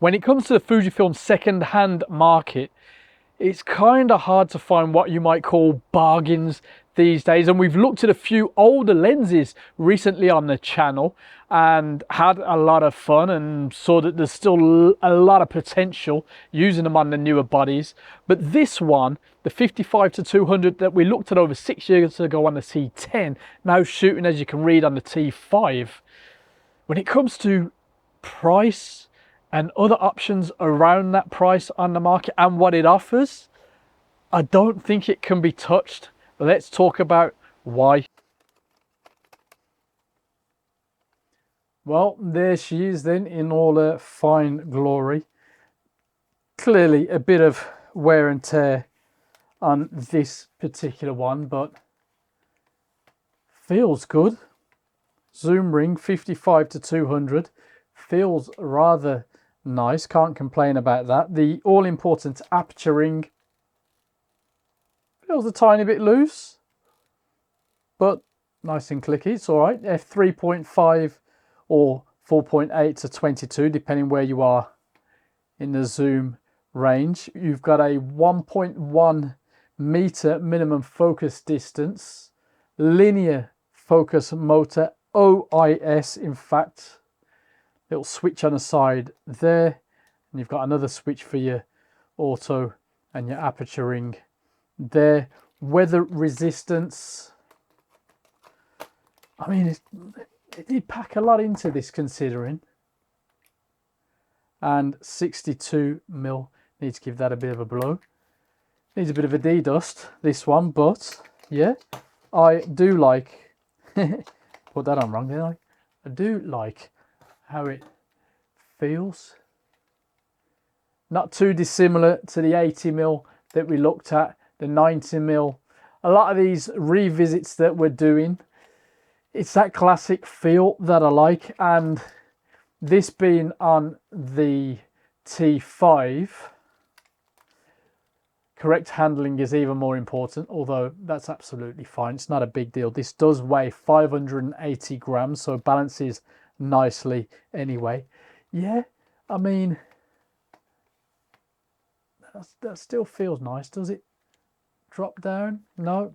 When it comes to the Fujifilm second-hand market, it's kind of hard to find what you might call bargains these days, and we've looked at a few older lenses recently on the channel and had a lot of fun and saw that there's still a lot of potential using them on the newer bodies. But this one, the 55-200 that we looked at over 6 years ago on the T10, now shooting, as you can read, on the T5, when it comes to price and other options around that price on the market and what it offers, I don't think it can be touched. Let's talk about why. Well, there she is then in all her fine glory. Clearly a bit of wear and tear on this particular one, but feels good. Zoom ring 55-200, feels rather nice, can't complain about that. The all-important aperture ring feels a tiny bit loose, but nice and clicky, it's all right. f3.5 or 4.8-22, depending where you are in the zoom range. You've got a 1.1 meter minimum focus distance, linear focus motor, OIS in fact, little switch on the side there, and you've got another switch for your auto and your aperture ring there. Weather resistance, I mean, it did pack a lot into this considering. And 62mm, need to give that a bit of a blow. Needs a bit of a de-dust, this one, but yeah, I do like, put that on wrong, didn't I? I do like how it feels. Not too dissimilar to the 80mm that we looked at, the 90mm. A lot of these revisits that we're doing, it's that classic feel that I like, and this being on the T5, correct handling is even more important, although that's absolutely fine. It's not a big deal. This does weigh 580 grams, so it balances nicely anyway. Yeah, I mean, that still feels nice. Does it drop down? No,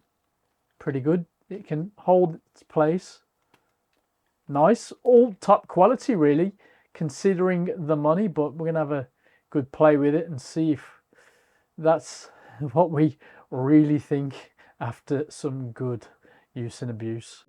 pretty good. It can hold its place. Nice, all top quality really, considering the money, but we're gonna have a good play with it and see if that's what we really think after some good use and abuse.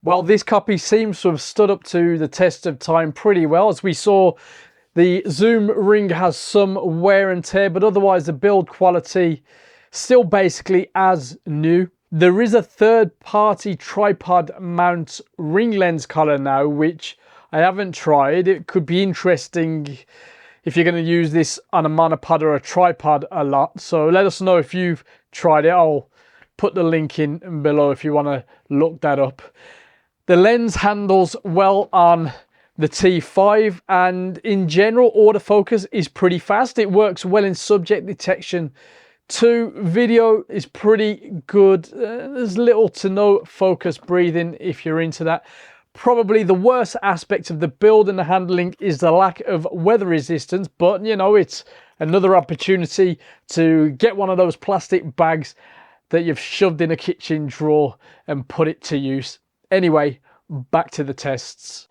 Well, this copy seems to have stood up to the test of time pretty well. As we saw, the zoom ring has some wear and tear, but otherwise the build quality still basically as new. There is a third-party tripod mount ring lens collar now, which I haven't tried. It could be interesting if you're going to use this on a monopod or a tripod a lot. So let us know if you've tried it. I'll put the link in below if you want to look that up. The lens handles well on the T5, and in general autofocus is pretty fast. It works well in subject detection too. Video is pretty good. There's little to no focus breathing if you're into that. Probably the worst aspect of the build and the handling is the lack of weather resistance, but you know, it's another opportunity to get one of those plastic bags that you've shoved in a kitchen drawer and put it to use. Anyway, back to the tests.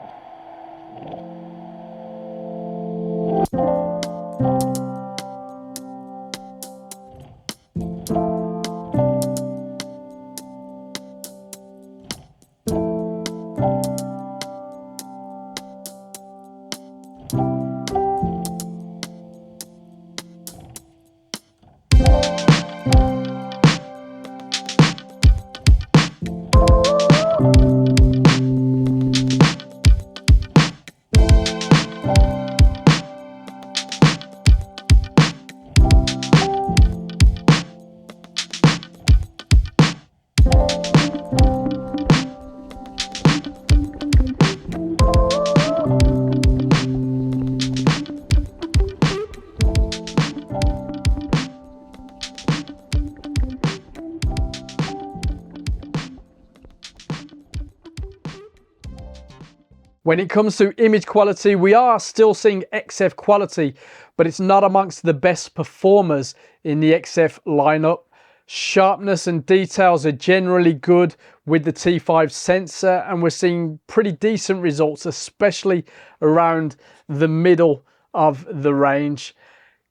When it comes to image quality, we are still seeing XF quality, but it's not amongst the best performers in the XF lineup. Sharpness and details are generally good with the T5 sensor, and we're seeing pretty decent results, especially around the middle of the range.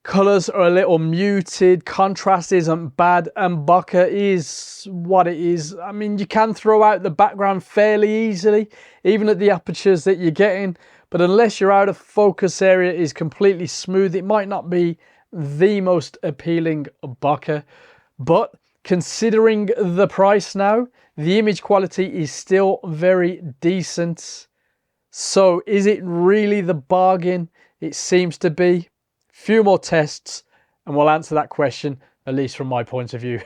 Colors are a little muted, contrast isn't bad, and bokeh is what it is. I mean, you can throw out the background fairly easily, even at the apertures that you're getting, but unless your out of focus area is completely smooth, it might not be the most appealing bokeh. But considering the price now, the image quality is still very decent. So is it really the bargain it seems to be? Few more tests and we'll answer that question, at least from my point of view.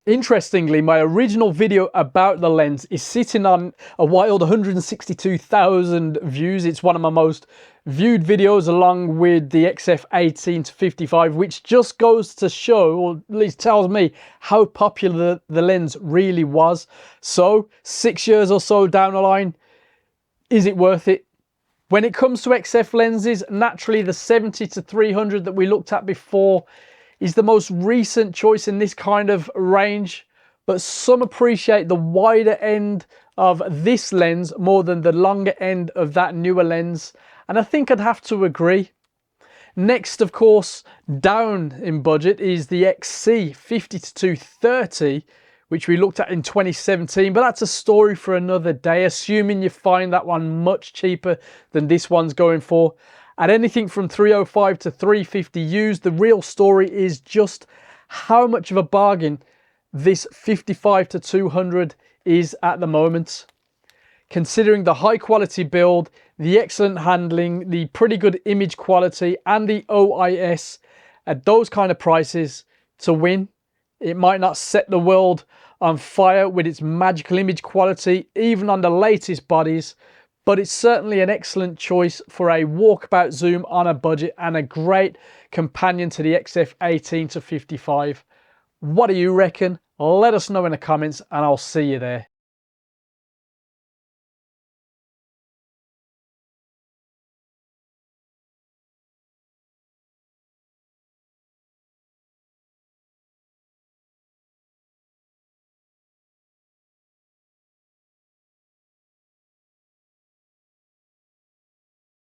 Interestingly, my original video about the lens is sitting on a wild 162,000 views. It's one of my most viewed videos, along with the XF 18-55, which just goes to show, or at least tells me, how popular the lens really was. So 6 years or so down the line, is it worth it? When it comes to XF lenses, naturally the 70-300 that we looked at before is the most recent choice in this kind of range, but some appreciate the wider end of this lens more than the longer end of that newer lens, and I think I'd have to agree. Next, of course, down in budget is the XC 50-230, which we looked at in 2017, but that's a story for another day, assuming you find that one much cheaper than this one's going for. At anything from 305 to 350 used, the real story is just how much of a bargain this 55-200 is at the moment. Considering the high quality build, the excellent handling, the pretty good image quality, and the OIS at those kind of prices, to win. It might not set the world on fire with its magical image quality, even on the latest bodies, but it's certainly an excellent choice for a walkabout zoom on a budget and a great companion to the XF 18-55. What do you reckon? Let us know in the comments and I'll see you there.